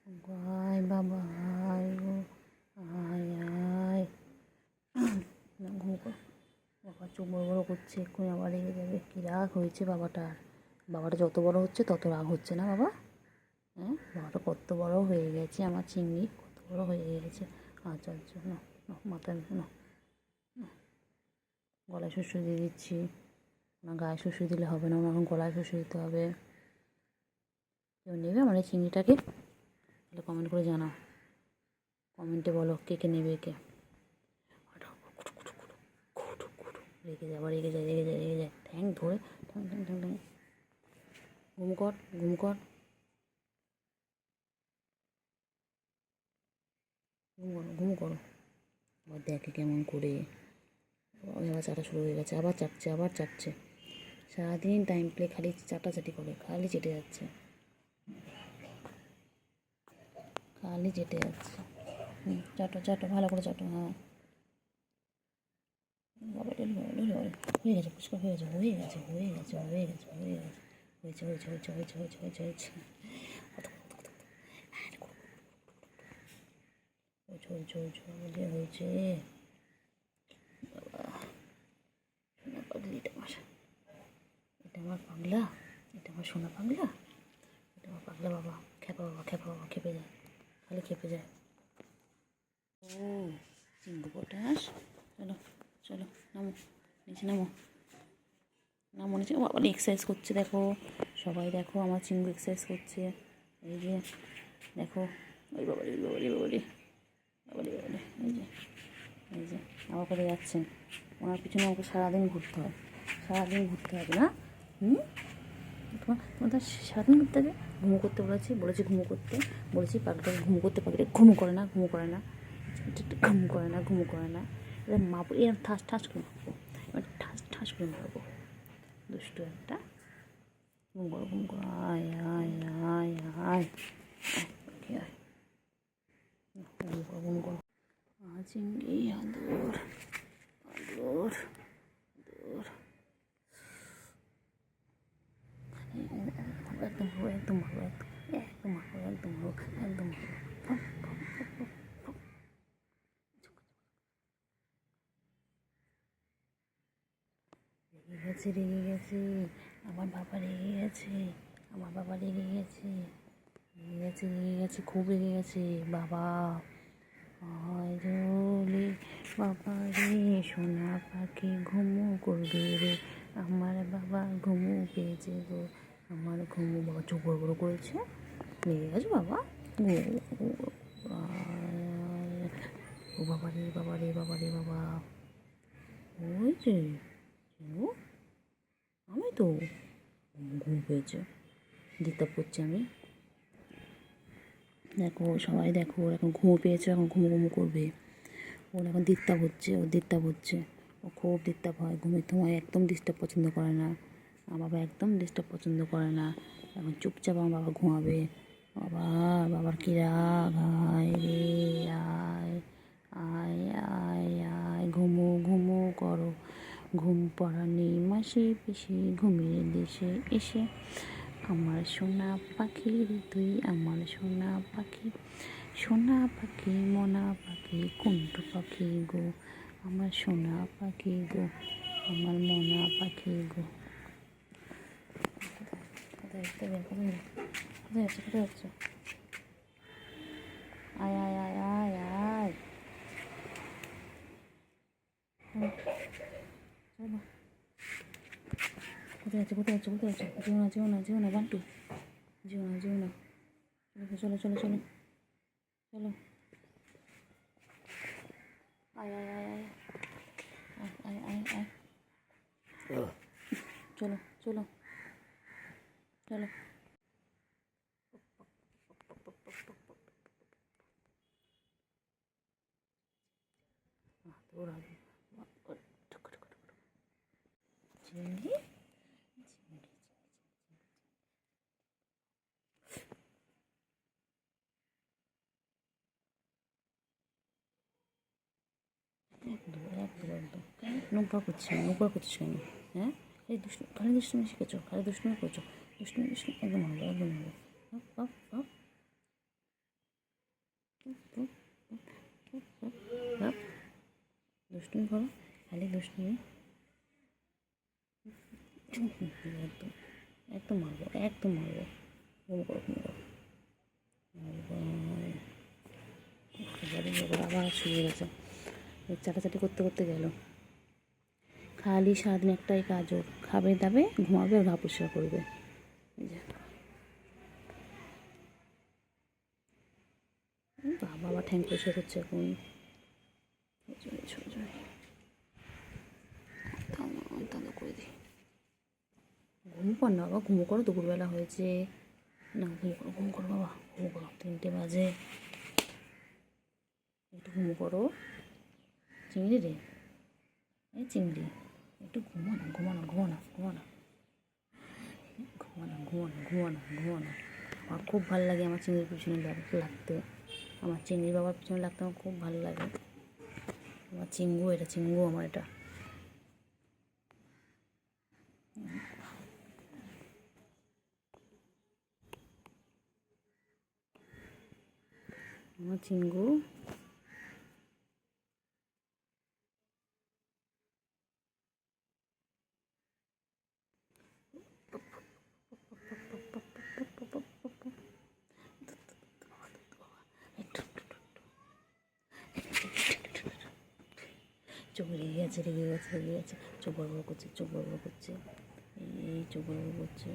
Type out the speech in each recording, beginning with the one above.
আয় বাবা আয় গো, আয় আয়। না ঘুম কর। বাবা চোখ বড় বড় করছে, এক্ষুনি আবার রেগে যাবে। কী রাগ হয়েছে বাবাটার। বাবাটা যত বড় হচ্ছে তত রাগ হচ্ছে না বাবা? হ্যাঁ, বাবাটা কত বড় হয়ে গেছে, আমার চিংড়ি কত বড় হয়ে গেছে। আচ্ছা আচ্ছা, না না মাথায় না, গলায় শুষু দিয়ে দিচ্ছি। না গায়ে শুষু দিলে হবে না, এখন গলায় শুষু দিতে হবে। কেউ নেবে আমার এই চিংড়িটাকে? তাহলে কমেন্ট করে জানাও, কমেন্টে বলো কে কে নেবে। কে রেগে যায়, আবার রেগে যায়, রেগে যায়, রেগে যায়। ঠ্যাং ধরে ঠ্যাং ঠ্যাং ঠ্যাং ঠ্যাং। ঘুম কর, ঘুম কর, ঘুম করো, ঘুম করো। আবার দেখে কেমন করে। আবার চাটা শুরু হয়ে গেছে, আবার চাটছে, আবার চাটছে। সারাদিন টাইম প্লে খালি চাটাচাটি করে, খালি চেটে যাচ্ছে, খালি চেটে যাচ্ছে। চাটো চাটো, ভালো করে চাটো। হ্যাঁ বাবা হয়ে গেছে, ফুচকা হয়ে গেছে, হয়ে গেছে, হয়ে গেছে, হয়ে গেছে, হয়ে গেছে, হয়েছে হয়েছে হয়েছে হয়েছে হয়েছে হয়েছে হয়েছে হয়েছে হয়েছে হয়েছে হয়েছে হয়েছে। বাবা সোনা পাগলি, এটা আমার পাগলা, এটা আমার সোনা পাগলা, এটা আমার পাগলা বাবা। খেপা বাবা, খেপা বাবা, খেপে যায়, খালি খেপে যায়। ও চিঙ্গু পটাশ, চলো চলো নামো, নিচে নামো, নামো নিচে। বাবা এক্সারসাইজ করছে দেখো, সবাই দেখো আমার চিঙ্গু এক্সারসাইজ করছে। এই যে দেখো, ওই বাবারি বাবারি বাবারি বাবারি বাবারি, এই যে এই যে আমার করে যাচ্ছেন। ওনার পিছনে আমাকে সারাদিন ঘুরতে হয়, সারাদিন ঘুরতে হবে না? তোমার তো সারাদিন ঘুরতে হবে। ঘুমো করতে বলেছি, বলেছি ঘুমো করতে, বলেছি পাখিটাকে ঘুমো করতে, পাখিটা ঘুমো করে না, ঘুমো করে না, ঘুমো করে না, ঘুমো করে না। এবার মারবো, এরকম ঠাস ঠাস করে মারবো, এবার ঠাস ঠাস করে মারবো। দুষ্টু একটা। ঘুম করো, ঘুম করো, আয় আয় আয় আয় আয়, ঘুম করো, ঘুম করো। চিংড়ি আদর আদর আদর, একদম ভালো, একদম ভালো, একদম ভালো, একদম ভালো, একদম ভালো। রেগে গেছে, রেগে গেছে, আমার বাবা রেগে গেছে, আমার বাবা রেগে গেছে, রেগে গেছে, রেগে গেছে, খুব রেগে গেছে বাবা। আয় রে বাবা রে, সোনা পাখি ঘুমু করবে রে, আমার বাবা ঘুমু পেয়েছে গো, আমার ঘুমু। বাবা চোখ বড় বড় করেছে, রেগে গেছে বাবা। ও বাবা রে বাবা রে বাবা রে বাবা, ওই যে আমি তো ঘুম পেয়েছে, ডিস্টার্ব করছি আমি। দেখো সবাই দেখো, ওর এখন ঘুমো পেয়েছে, এখন ঘুমো ঘুমো করবে। ওর এখন ডিস্টার্ব হচ্ছে, ওর ডিস্টার্ব হচ্ছে, ও খুব ডিস্টার্ব হয় ঘুমের সময়, একদম ডিস্টার্ব পছন্দ করে না। আমার বাবা একদম ডিস্টার্ব পছন্দ করে না। এখন চুপচাপ আমার বাবা ঘুমাবে। বাবা, বাবার কী রাগ, আয় রে আয়, আয় আয় আয়, ঘুমো ঘুমো করো, ঘুম পড়ানি মাসি পিসি ঘুমিয়ে দেশে এসে, আমার সোনা পাখি রে তুই, আমার সোনা পাখি, সোনা পাখি মনা পাখি কুন্টু পাখি গো, আমার সোনা পাখি গো, আমার মনা পাখি গো। কোথায় যাচ্ছে, কোথায় যাচ্ছে? আয় আয় আয় আয় আয়, চলো। কোথায় যাচ্ছে, কোথায় যাচ্ছে, কোথায় যাচ্ছে? যেও না, যেও না, যেও না বান্টু, যেও না, যেও না। চলো চলো চলো চলো, আয় আয় আয় আয় আয় আয় আয়, চলো চলো চলো। ওরা চিংড়ি, একদম একদম একদম। নোংরা করছিস, নোংরা করছিস কেন? হ্যাঁ, এই দুষ্টু, খালি দুষ্টুমি শিখেছো, খালি দুষ্টুমি করছো, দুষ্টুমি দুষ্টুমি, একদম হবে, একদম হবে। দুষ্টুমি করো, খালি দুষ্টুমি। একদম একদম মারবো, একদম মারবো। ঘুম করো, ঘুম করো। আবার শুয়ে গেছে, চাটাচাটি করতে করতে গেল। খালি সারাদিন একটাই কাজ, ওর খাবে দাবে ঘুমাবে আর গা পরিষ্কার করবে। বাবা আবার ঠ্যাং পরিষ্কার করছে এখন। করে দিই, ঘুম কর না বাবা, ঘুমো করো, দুপুরবেলা হয়েছে না। ঘুম করো, ঘুম করো বাবা, ঘুম করো, 3টে বাজে, একটু ঘুম করো। চিংড়ি রে, এই চিংড়ি, একটু ঘুমো না, ঘুমো না, ঘুমো না, ঘুমো না, ঘুমো না, ঘুমো না, ঘুমো না, ঘুমো না। আমার খুব ভালো লাগে আমার চিংড়ির পিছনে লাগতে, আমার চিংড়ি বাবার পিছনে লাগতে আমার খুব ভালো লাগে। আমার চিঙ্গু, এটা চিঙ্গু আমার, এটা আমার চিঙ্গু। চোখ রেগে গেছে, রেগে গেছে, রেগে গেছে, চোখ বড় বড় করছে, চোখ বড় বড় করছে, এই চোখ বড় বড় করছে।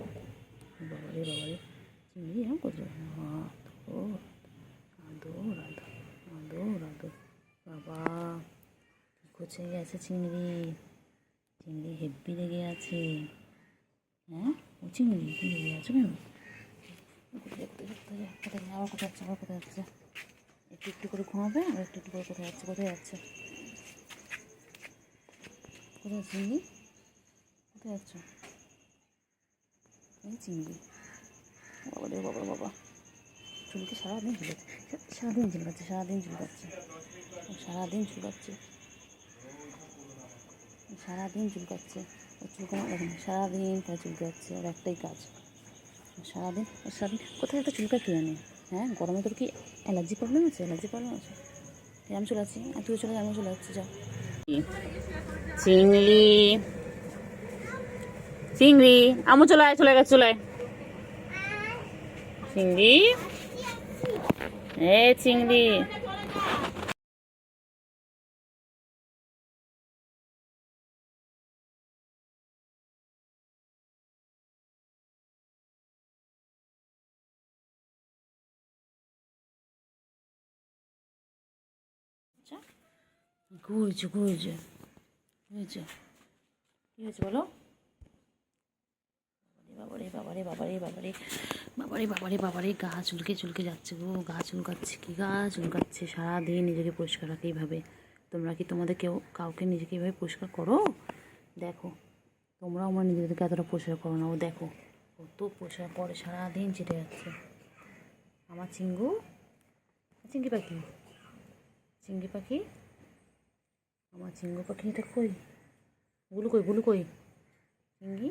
বাবারে বাবারে, চিংড়ি এরকম করছে, আদো রাধো, আদো রাধো। বাবা কী করছে গেছে চিংড়ি, চিংড়ি হেব্বি রেগে আছে। হ্যাঁ ও চিংড়ি কি রেগে আছে কেন? কোথায় আবার কোথায় যাচ্ছে, আবার কোথায় যাচ্ছে? একটু একটু করে ঘুমাবে আর একটু একটু করে কোথায় যাচ্ছে, কোথায় যাচ্ছে, কোথায় চিংড়ি, কোথায় যাচ্ছ? এই চিংড়ি, বাবা রে বাবা, বাবা চুলকে সারাদিন ঝুলাচ্ছে, সারাদিন ঝুলকাচ্ছে, সারাদিন ঝুলকাচ্ছে, সারাদিন ঝুলকাচ্ছে, সারাদিন চুলকাচ্ছে। ও চুলকানো দেখেন, সারাদিন তাই চুলকাচ্ছে, আর একটাই কাজ সারাদিন। সারাদিন কোথায় একটা চুলকা কে আনে? হ্যাঁ গরমে তোর কি অ্যালার্জি প্রবলেম আছে? অ্যালার্জি প্রবলেম আছে? আমি চলে যাচ্ছি, আর তুই চলে যা, আমিও চলে যাচ্ছি, যাও। চিংড়ি, চিংড়ি আমু চলে আয়, চলে গেছে, চলে আয় চিংড়ি, এ চিংড়ি। ঘুরছে ঘুরছে ঘুরছে, কী হয়েছে বলো? বাবারে বাবারে বাবারে বাবারে বাবারে বাবারে বাবারে, গা চুলকে চুলকে যাচ্ছে গো, গা চুলকাচ্ছে, কি গা চুলকাচ্ছে। সারাদিন নিজেকে পরিষ্কার রাখে এইভাবে। তোমরা কি তোমাদের কাউকে নিজেকে এইভাবে পরিষ্কার করো? দেখো তোমরাও আমার নিজেদেরকে এতটা পরিষ্কার করো না, ও দেখো কত পরিষ্কার করে, সারাদিন চেটে যাচ্ছে। আমার চিঙ্গু, চিঙ্গি পাখি, চিঙ্গি পাখি, আমার চিঙ্গু পাখিটা কই? বুলু কই, বুলু কই? চিঙ্গি,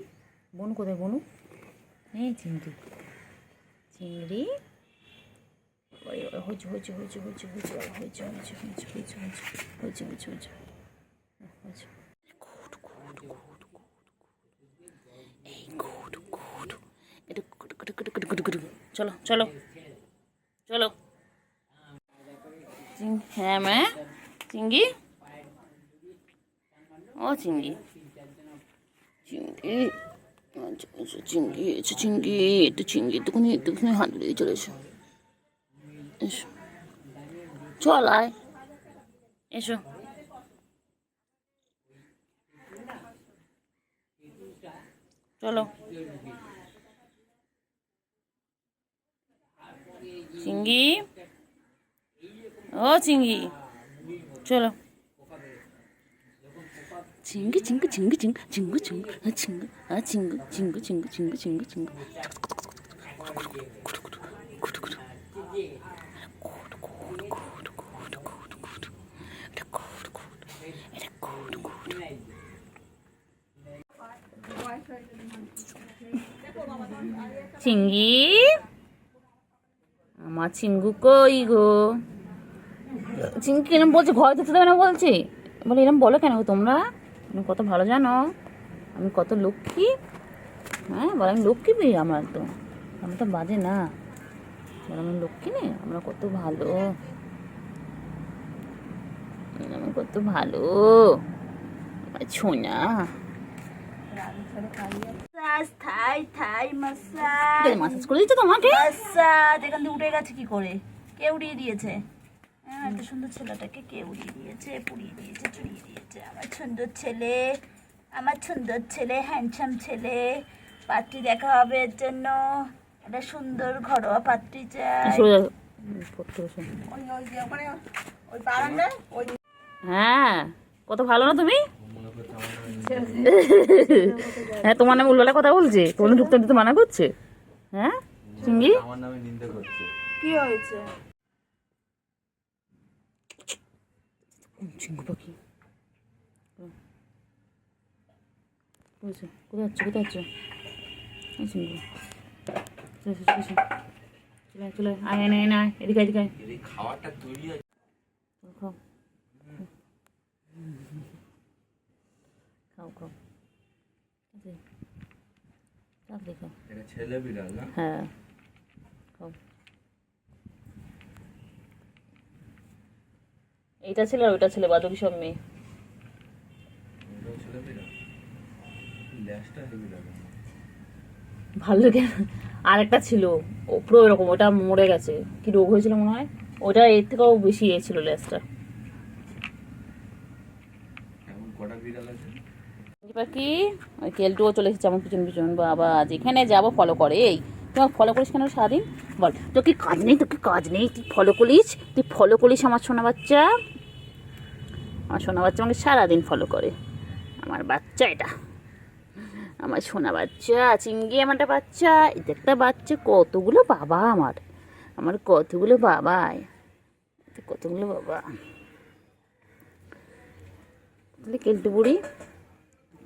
বনু কোথায়, বনু? এই চিংড়ি, চিংড়ি, হয়েছে হয়েছে হয়েছে হয়েছে হয়েছে হয়েছে হয়েছে হয়েছে হয়েছে হয়েছে হয়েছে হয়েছে হয়েছে। এই গুড গুড, এটা চলো চলো চলো। হ্যাঁ মা, চিংড়ি, ও চিংড়ি, চিংড়ি, চিংড়ি এসো, চিংড়ি একটু, চিংড়ি একটুখানি একটুখানি হাত দিয়ে চলে এসো, এসো চল আয়, এসো। চলো চিংড়ি, ও চিংড়ি, চলো। চিঙ্গু চিঙ্গু চিঙ্গু চিঙ্গু চিঙ্গু চিঙ্গু চিঙ্গু চিঙ্গু চিঙ্গু চিঙ্গু চিঙ্গু চিঙ্গু চিঙ্গু। চিঙ্গি, আমার চিঙ্গু কই গো? চিংকি এরম বলছে ঘরে যেতে দেবে না বলছি, বলে এরম বলো কেন তোমরা? তুমি কত ভালো জানো আমি কত লক্ষ্মী। হ্যাঁ বলে আমি লক্ষ্মী পেয়ে, আমার তো আমি তো বাজে না, বলে আমি লক্ষ্মী নেই, আমরা কত ভালো, আমি কত ভালো আমার সোনা। থাই থাই মাসাজ মাসাজ করে দিচ্ছে তোমাকে? মাসাজ এখান থেকে উঠে গেছে কি করে? কে উড়িয়ে দিয়েছে? হ্যাঁ এত সুন্দর ছেলেটাকে কে উড়িয়ে দিয়েছে, পুড়িয়ে দিয়েছে, চুড়িয়ে দিয়েছে? আমার সুন্দর ছেলে, আমার সুন্দর ছেলে, হ্যান্ডসাম ছেলে। পাত্রী দেখা হবে এর জন্য, একটা সুন্দর ঘরোয়া পাত্রী চাই। ওই বারান্দায় ওই। হ্যাঁ কত ভালো না তুমি? হ্যাঁ তোমার নামে উল্টোলা কথা বলছে, তোমার ঢুকতে দিতে মানা করছে। হ্যাঁ চিংড়ি আমার নামে নিন্দা করছে। কি হয়েছে? চিংড়ি পাখি কোথায় যাচ্ছে, কোথায় যাচ্ছে চিংড়ি? চলে চলে আয় আয় না এদিকে এদিকে এই খাবারটা তৈরি হয় খাও খাও খাও তাড়াতাড়ি খাও। এটা ছেলে বিড়াল না? হ্যাঁ খাও। এইটা ছিল আর ওইটা ছিল বাদুড়ি সব মেয়ে। ওটাও ছেলে বিড়াল, ল্যাজটা হেভি লাগে। ভালো লাগে। আর একটা ছিল ও পুরো এরকম, ওটা মরে গেছে, কি রোগ হয়েছিল মনে হয়, ওটা এর থেকেও বেশি এ ছিল লেজটা। এখন কটা বিড়াল আছে? পাখি ওই কেলটুও চলে এসেছে আমার পিছন পিছন, বাবা যেখানে যাবো ফলো করে। এই তোমার ফলো করিস কেন সারাদিন? বল তোর কি কাজ নেই, তোর কি কাজ নেই, তুই ফলো করিস, তুই ফলো করিস আমার সোনা বাচ্চা। আমার সোনা বাচ্চা আমাকে সারাদিন ফলো করে, আমার বাচ্চা এটা, আমার সোনা বাচ্চা চিংড়ি, আমারটা বাচ্চা, এটা একটা বাচ্চা, কতগুলো বাবা আমার, আমার কতগুলো বাবা, কতগুলো বাবা। তাহলে কেলটু বুড়ি,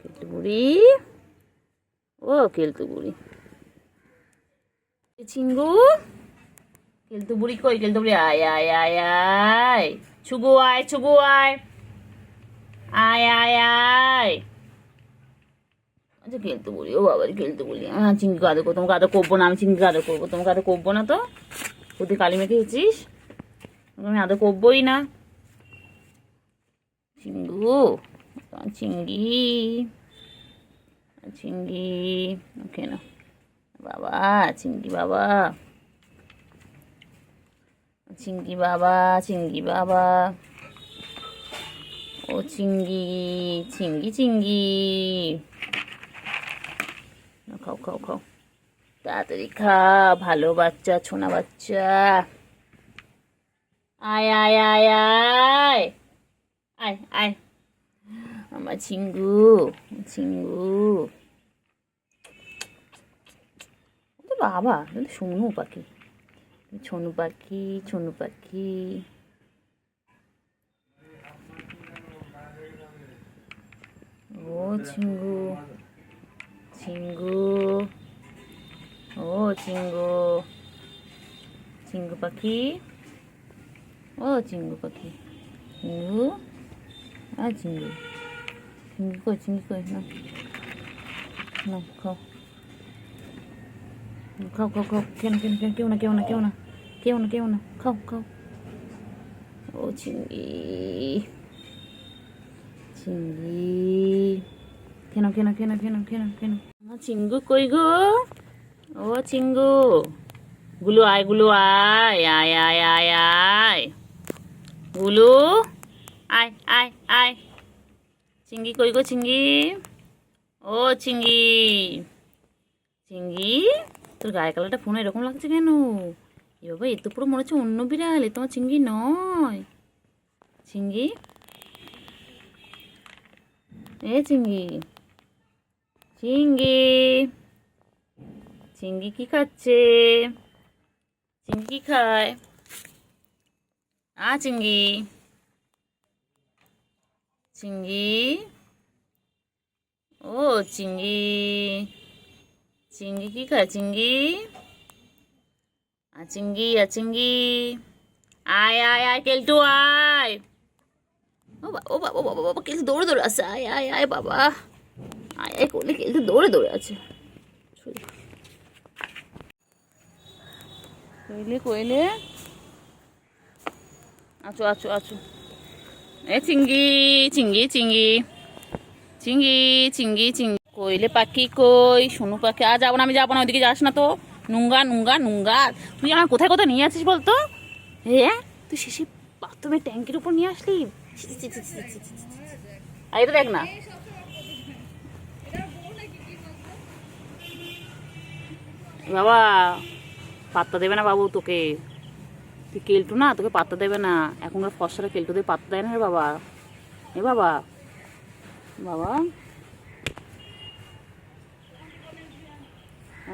কেলটু বুড়ি, ও কেলটু বুড়ি, চিঙ্গু, কেলটু বুড়ি কই? কেলটু বুড়ি আয় আয় আয় আয়, ছুগু আয়, ছুগু আয়, আয় আয় আয়। আচ্ছা খেলতে বলি, ও বাবা খেলতে বলি, হ্যাঁ চিংড়িকে আদর করবো, তোমাকে আদর করবো না, আমি চিংড়িকে আদর করবো, তোমাকে আদর করবো না তো? তুই কালি মেখে গেছিস, আমি আদর করবোই না। চিঙ্গু চিংড়ি, চিংড়ি ওকে না বাবা, চিংড়ি বাবা, চিংড়ি বাবা, চিংড়ি বাবা, ও চিংড়ি, চিংড়ি চিংড়ি, খাও খাও খাও তাড়াতাড়ি খা, ভালো বাচ্চা, ছোনা বাচ্চা, আয় আয় আয় আয় আয় আয়, আমার চিঙ্গু, চিঙ্গু বাবা, সোনু পাখি, ছোনু পাখি, ছোনু পাখি, ও চিঙ্গু, চিঙ্গু, ও চিঙ্গু, চিঙ্গু পাখি, ও চিঙ্গু পাখি, চিঙ্গু, আর চিঙ্গু, চিঙ্গি কই, চিঙ্গি কই, না না খাও খাও খাও খাও, কেন কেন কেন, কেউ না কেউ না কেউ না কেউ না কেউ না, খাও খাও, ও চিঙ্গি, চিঙ্গি, কেন কেন কেন কেন কেন কেন, চিঙ্গু কই গো, ও চিঙ্গু, গুলু আয়, গুলু আয় আয় আয় আয় আয়, গুলু আয় আয় আয়, চিঙ্গি কই গো, চিঙ্গি, ও চিঙ্গি, চিঙ্গি তোর গায়ের কালারটা ফোনে এরকম লাগছে কেন? এ বাবা, এ তো পুরো মনে হচ্ছে অন্য বিড়াল, এ তোমার চিঙ্গি নয়। চিঙ্গি, এ চিঙ্গি, চিঙ্গি, চিঙ্গি কি খাচ্ছে? চিঙ্গি কি খায়? চিঙ্গি, চিঙ্গি, ও চিঙ্গি, চিঙ্গি কি খায়? চিঙ্গি, চিঙ্গি, চিঙ্গি, আয় আয় আয় কেলটু আয়। ও বাবা ও বাবা বাবা বাবা কেলটু দৌড়ে দৌড়ে আছে, আয় আয় আয় বাবা, আয় আয় করলে কেলটু দৌড়ে দৌড়ে আছে। কইলে কইলে আছো আছো আছো। এ চিঙ্গি চিঙ্গি চিঙ্গি চিঙ্গি চিঙ্গি চিঙ্গি। কইলে পাখি কই, সোনু পাখি। আর যাবো না, আমি যাবো না, ওইদিকে যাস না তো। নুঙ্গা নুঙ্গা নুঙ্গা, তুই আমার কোথায় কোথায় নিয়ে আছিস বলতো? হ্যাঁ তুই শেষে বাথরুমের ট্যাঙ্কের উপর নিয়ে আসলি। আর এটা দেখ না, বাবা পাত্তা দেবে না বাবু তোকে, তুই কেলটু না, তোকে পাত্তা দেবে না। এখনকার ফসরা কেলটুদের পাত্তা দেয় না রে বাবা। এ বাবা বাবা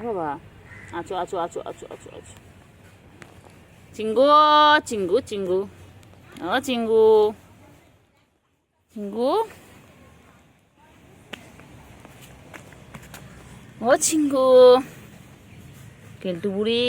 বাবা, আছো আছো আছো আছো আছো আছো। চিঙ্গু চিঙ্গু চিঙ্গু, ও চিঙ্গু চিঙ্গু, ও চিঙ্গু। কেলটু বুড়ি